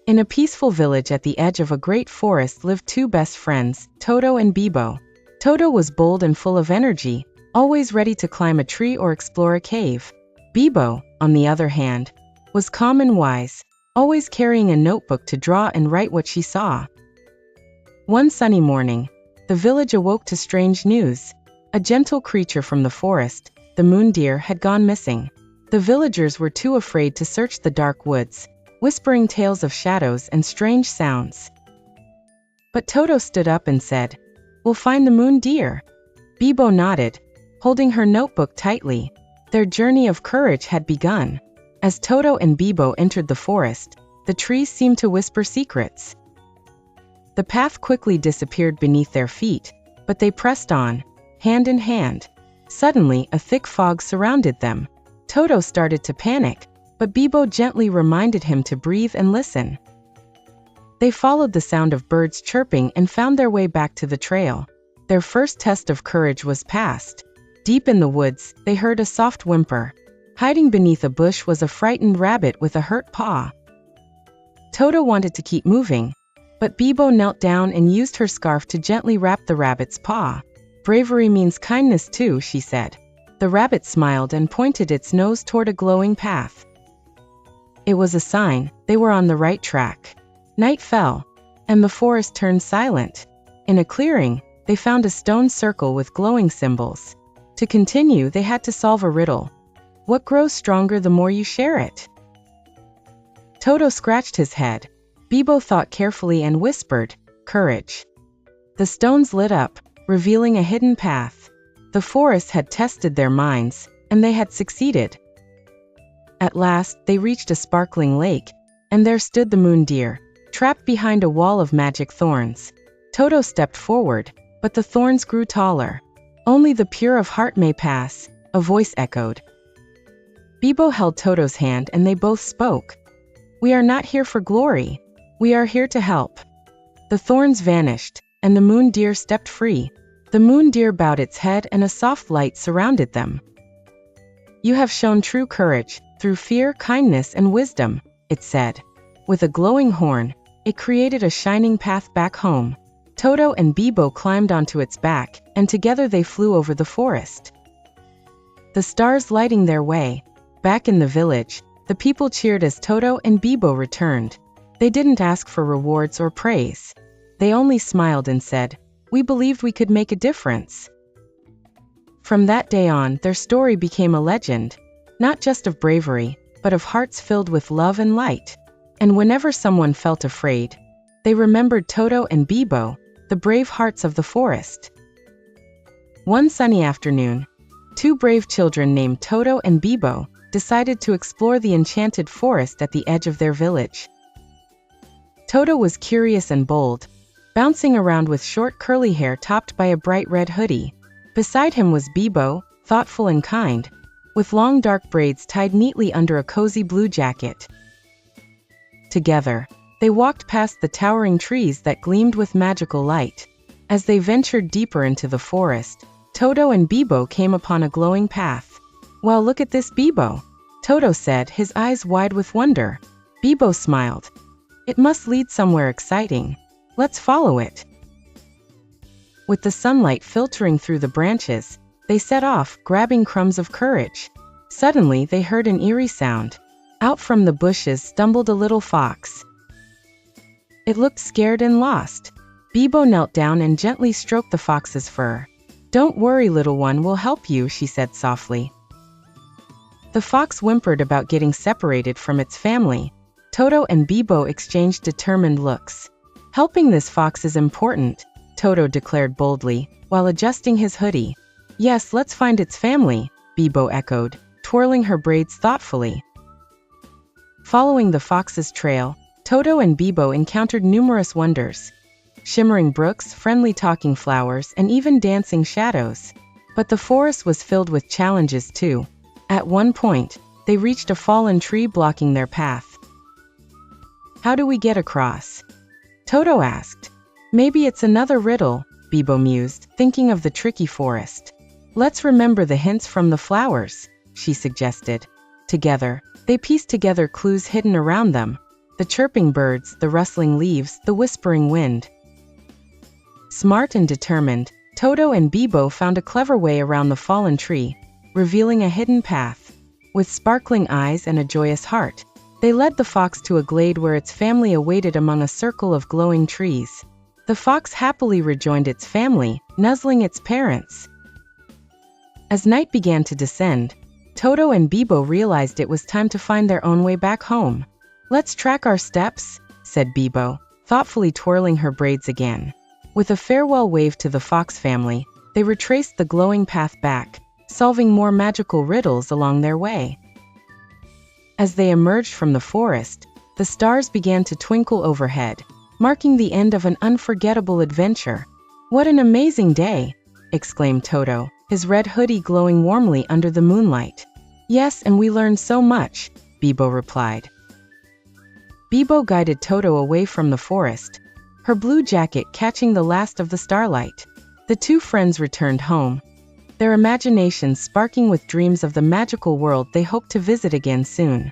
In a peaceful village at the edge of a great forest lived two best friends, Toto and Bebo. Toto was bold and full of energy, always ready to climb a tree or explore a cave. Bebo, on the other hand, was calm and wise, always carrying a notebook to draw and write what she saw. One sunny morning, the village awoke to strange news. A gentle creature from the forest, the moon deer, had gone missing. The villagers were too afraid to search the dark woods, whispering tales of shadows and strange sounds. But Toto stood up and said, "We'll find the moon deer." Bebo nodded, holding her notebook tightly. Their journey of courage had begun. As Toto and Bebo entered the forest, the trees seemed to whisper secrets. The path quickly disappeared beneath their feet, but they pressed on, hand in hand. Suddenly, a thick fog surrounded them. Toto started to panic, but Bebo gently reminded him to breathe and listen. They followed the sound of birds chirping and found their way back to the trail. Their first test of courage was passed. Deep in the woods, they heard a soft whimper. Hiding beneath a bush was a frightened rabbit with a hurt paw. Toto wanted to keep moving, but Bebo knelt down and used her scarf to gently wrap the rabbit's paw. "Bravery means kindness too," she said. The rabbit smiled and pointed its nose toward a glowing path. It was a sign they were on the right track. Night fell, and the forest turned silent. In a clearing, they found a stone circle with glowing symbols. To continue, they had to solve a riddle. What grows stronger the more you share it? Toto scratched his head. Bebo thought carefully and whispered, "Courage." The stones lit up, revealing a hidden path. The forest had tested their minds, and they had succeeded. At last, they reached a sparkling lake, and there stood the moon deer, trapped behind a wall of magic thorns. Toto stepped forward, but the thorns grew taller. "Only the pure of heart may pass," a voice echoed. Bebo held Toto's hand and they both spoke. "We are not here for glory. We are here to help." The thorns vanished, and the moon deer stepped free. The moon deer bowed its head and a soft light surrounded them. "You have shown true courage, through fear, kindness, and wisdom," it said. With a glowing horn, it created a shining path back home. Toto and Bebo climbed onto its back, and together they flew over the forest. The stars lighting their way. Back in the village, the people cheered as Toto and Bebo returned. They didn't ask for rewards or praise. They only smiled and said, "We believed we could make a difference." From that day on, their story became a legend, not just of bravery, but of hearts filled with love and light. And whenever someone felt afraid, they remembered Toto and Bebo, the brave hearts of the forest. One sunny afternoon, two brave children named Toto and Bebo decided to explore the enchanted forest at the edge of their village. Toto was curious and bold, bouncing around with short curly hair topped by a bright red hoodie. Beside him was Bebo, thoughtful and kind, with long dark braids tied neatly under a cozy blue jacket. Together, they walked past the towering trees that gleamed with magical light. As they ventured deeper into the forest, Toto and Bebo came upon a glowing path. "Well, look at this, Bebo," Toto said, his eyes wide with wonder. Bebo smiled. "It must lead somewhere exciting. Let's follow it." With the sunlight filtering through the branches, they set off, grabbing crumbs of courage. Suddenly, they heard an eerie sound. Out from the bushes stumbled a little fox. It looked scared and lost. Bebo knelt down and gently stroked the fox's fur. "Don't worry, little one, we'll help you," she said softly. The fox whimpered about getting separated from its family. Toto and Bebo exchanged determined looks. "Helping this fox is important," Toto declared boldly, while adjusting his hoodie. "Yes, let's find its family," Bebo echoed, twirling her braids thoughtfully. Following the fox's trail, Toto and Bebo encountered numerous wonders. Shimmering brooks, friendly talking flowers, and even dancing shadows. But the forest was filled with challenges too. At one point, they reached a fallen tree blocking their path. "How do we get across?" Toto asked. "Maybe it's another riddle," Bebo mused, thinking of the tricky forest. "Let's remember the hints from the flowers," she suggested. Together, they pieced together clues hidden around them. the chirping birds, the rustling leaves, the whispering wind. Smart and determined, Toto and Bebo found a clever way around the fallen tree, revealing a hidden path. With sparkling eyes and a joyous heart, they led the fox to a glade where its family awaited among a circle of glowing trees. The fox happily rejoined its family, nuzzling its parents. As night began to descend, Toto and Bebo realized it was time to find their own way back home. "Let's track our steps," said Bebo, thoughtfully twirling her braids again. With a farewell wave to the fox family, they retraced the glowing path back, solving more magical riddles along their way. As they emerged from the forest, the stars began to twinkle overhead, marking the end of an unforgettable adventure. "What an amazing day!" exclaimed Toto, his red hoodie glowing warmly under the moonlight. "Yes, and we learned so much," Bebo replied. Bebo guided Toto away from the forest, her blue jacket catching the last of the starlight. The two friends returned home, their imaginations sparking with dreams of the magical world they hoped to visit again soon.